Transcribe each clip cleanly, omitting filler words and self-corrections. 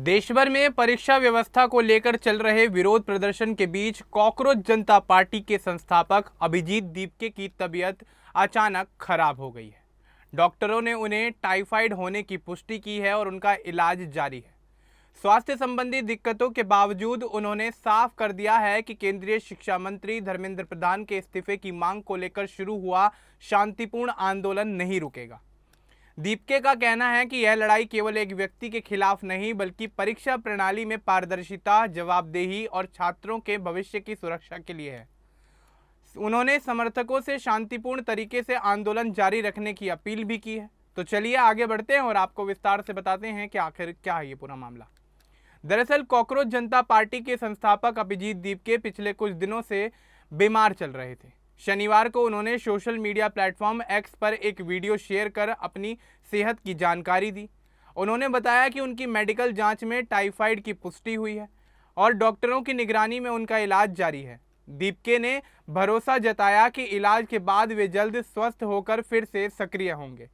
देश भर में परीक्षा व्यवस्था को लेकर चल रहे विरोध प्रदर्शन के बीच कॉकरोच जनता पार्टी के संस्थापक अभिजीत दीपके की तबीयत अचानक खराब हो गई है। डॉक्टरों ने उन्हें टाइफाइड होने की पुष्टि की है और उनका इलाज जारी है। स्वास्थ्य संबंधी दिक्कतों के बावजूद उन्होंने साफ कर दिया है कि केंद्रीय शिक्षा मंत्री धर्मेंद्र प्रधान के इस्तीफे की मांग को लेकर शुरू हुआ शांतिपूर्ण आंदोलन नहीं रुकेगा। दीपके का कहना है कि यह लड़ाई केवल एक व्यक्ति के खिलाफ नहीं बल्कि परीक्षा प्रणाली में पारदर्शिता, जवाबदेही और छात्रों के भविष्य की सुरक्षा के लिए है। उन्होंने समर्थकों से शांतिपूर्ण तरीके से आंदोलन जारी रखने की अपील भी की है। तो चलिए आगे बढ़ते हैं और आपको विस्तार से बताते हैं कि आखिर क्या है ये पूरा मामला। दरअसल कॉकरोच जनता पार्टी के संस्थापक अभिजीत दीपके पिछले कुछ दिनों से बीमार चल रहे थे। शनिवार को उन्होंने सोशल मीडिया प्लेटफॉर्म एक्स पर एक वीडियो शेयर कर अपनी सेहत की जानकारी दी। उन्होंने बताया कि उनकी मेडिकल जांच में टाइफाइड की पुष्टि हुई है और डॉक्टरों की निगरानी में उनका इलाज जारी है। दीपके ने भरोसा जताया कि इलाज के बाद वे जल्द स्वस्थ होकर फिर से सक्रिय होंगे।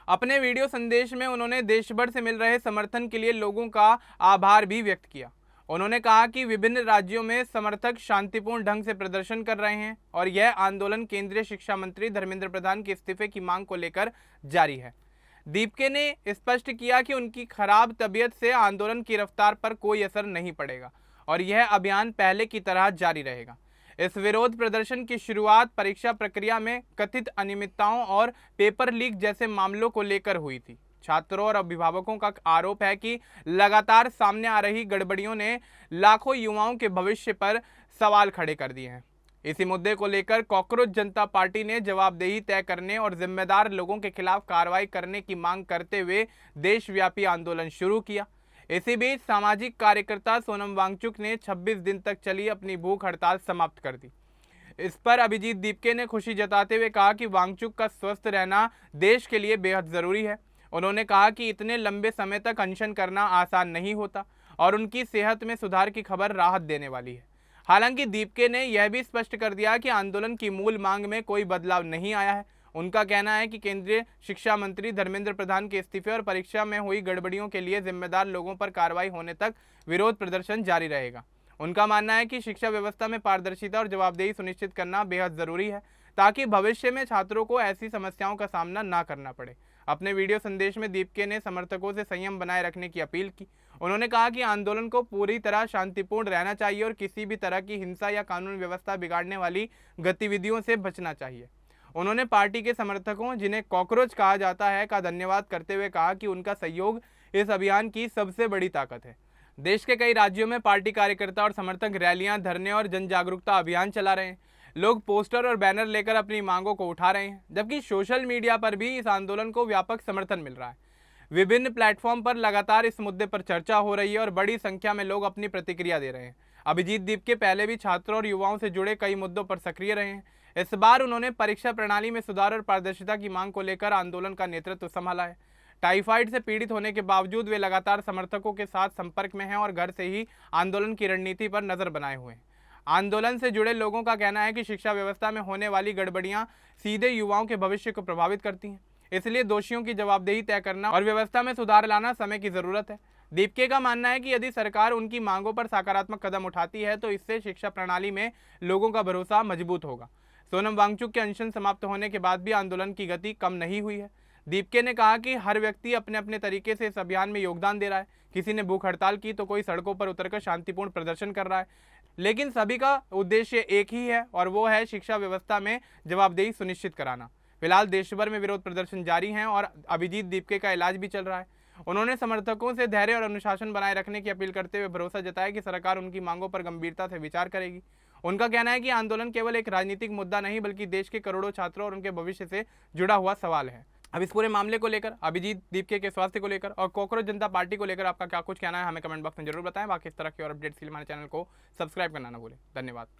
अपने वीडियो संदेश में उन्होंने देश भर से मिल रहे समर्थन के लिए लोगों का आभार भी व्यक्त किया। उन्होंने कहा कि विभिन्न राज्यों में समर्थक शांतिपूर्ण ढंग से प्रदर्शन कर रहे हैं और यह आंदोलन केंद्रीय शिक्षा मंत्री धर्मेंद्र प्रधान के इस्तीफे की मांग को लेकर जारी है। दीपके ने स्पष्ट किया कि उनकी खराब तबीयत से आंदोलन की रफ्तार पर कोई असर नहीं पड़ेगा और यह अभियान पहले की तरह जारी रहेगा। इस विरोध प्रदर्शन की शुरुआत परीक्षा प्रक्रिया में कथित अनियमितताओं और पेपर लीक जैसे मामलों को लेकर हुई थी। छात्रों और अभिभावकों का आरोप है कि लगातार सामने आ रही गड़बड़ियों ने लाखों युवाओं के भविष्य पर सवाल खड़े कर दिए हैं। इसी मुद्दे को लेकर कॉकरोच जनता पार्टी ने जवाबदेही तय करने और जिम्मेदार लोगों के खिलाफ कार्रवाई करने की मांग करते हुए देशव्यापी आंदोलन शुरू किया। इसी बीच सामाजिक कार्यकर्ता सोनम वांगचुक ने 26 दिन तक चली अपनी भूख हड़ताल समाप्त कर दी। इस पर अभिजीत दीपके ने खुशी जताते हुए कहा कि वांगचुक का स्वस्थ रहना देश के लिए बेहद जरूरी है। उन्होंने कहा कि इतने लंबे समय तक अनशन करना आसान नहीं होता और उनकी सेहत में सुधार की खबर राहत देने वाली है। हालांकि दीपके ने यह भी स्पष्ट कर दिया कि आंदोलन की मूल मांग में कोई बदलाव नहीं आया है। उनका कहना है कि केंद्रीय शिक्षा मंत्री धर्मेंद्र प्रधान के इस्तीफे और परीक्षा में हुई गड़बड़ियों के लिए जिम्मेदार लोगों पर कार्रवाई होने तक विरोध प्रदर्शन जारी रहेगा। उनका मानना है कि शिक्षा व्यवस्था में पारदर्शिता और जवाबदेही सुनिश्चित करना बेहद जरूरी है ताकि भविष्य में छात्रों को ऐसी समस्याओं का सामना न करना पड़े। अपने वीडियो संदेश में दीपके ने समर्थकों से संयम बनाए रखने की अपील की। उन्होंने कहा कि आंदोलन को पूरी तरह शांतिपूर्ण रहना चाहिए और किसी भी तरह की हिंसा या कानून व्यवस्था बिगाड़ने वाली गतिविधियों से बचना चाहिए। उन्होंने पार्टी के समर्थकों, जिन्हें कॉकरोच कहा जाता है, का धन्यवाद करते हुए कहा कि उनका सहयोग इस अभियान की सबसे बड़ी ताकत है। देश के कई राज्यों में पार्टी कार्यकर्ता और समर्थक रैलियां, धरने और जन जागरूकता अभियान चला रहे हैं। लोग पोस्टर और बैनर लेकर अपनी मांगों को उठा रहे हैं, जबकि सोशल मीडिया पर भी इस आंदोलन को व्यापक समर्थन मिल रहा है। विभिन्न प्लेटफॉर्म पर लगातार इस मुद्दे पर चर्चा हो रही है और बड़ी संख्या में लोग अपनी प्रतिक्रिया दे रहे हैं। अभिजीत दीपके पहले भी छात्रों और युवाओं से जुड़े कई मुद्दों पर सक्रिय रहे हैं। इस बार उन्होंने परीक्षा प्रणाली में सुधार और पारदर्शिता की मांग को लेकर आंदोलन का नेतृत्व संभाला है। टाइफाइड से पीड़ित होने के बावजूद वे लगातार समर्थकों के साथ संपर्क में हैं और घर से ही आंदोलन की रणनीति पर नजर बनाए हुए हैं। आंदोलन से जुड़े लोगों का कहना है कि शिक्षा व्यवस्था में होने वाली गड़बड़ियां सीधे युवाओं के भविष्य को प्रभावित करती हैं, इसलिए दोषियों की जवाबदेही तय करना और व्यवस्था में सुधार लाना समय की जरूरत है। दीपके का मानना है कि यदि सरकार उनकी मांगों पर सकारात्मक कदम उठाती है तो इससे शिक्षा प्रणाली में लोगों का भरोसा मजबूत होगा। सोनम वांगचुक के अनशन समाप्त होने के बाद भी आंदोलन की गति कम नहीं हुई है। दीपके ने कहा कि हर व्यक्ति अपने अपने तरीके से इस अभियान में योगदान दे रहा है। किसी ने भूख हड़ताल की तो कोई सड़कों पर उतरकर शांतिपूर्ण प्रदर्शन कर रहा है, लेकिन सभी का उद्देश्य एक ही है और वो है शिक्षा व्यवस्था में जवाबदेही सुनिश्चित कराना। फिलहाल देश भर में विरोध प्रदर्शन जारी हैं और अभिजीत दीपके का इलाज भी चल रहा है। उन्होंने समर्थकों से धैर्य और अनुशासन बनाए रखने की अपील करते हुए भरोसा जताया कि सरकार उनकी मांगों पर गंभीरता से विचार करेगी। उनका कहना है कि आंदोलन केवल एक राजनीतिक मुद्दा नहीं बल्कि देश के करोड़ों छात्रों और उनके भविष्य से जुड़ा हुआ सवाल है। अब इस पूरे मामले को लेकर, अभिजीत दीपके के स्वास्थ्य को लेकर और कॉकरोच जनता पार्टी को लेकर आपका क्या कुछ कहना है हमें कमेंट बॉक्स में जरूर बताएं। बाकी इस तरह की और अपडेट्स के लिए हमारे चैनल को सब्सक्राइब करना ना भूलें। धन्यवाद।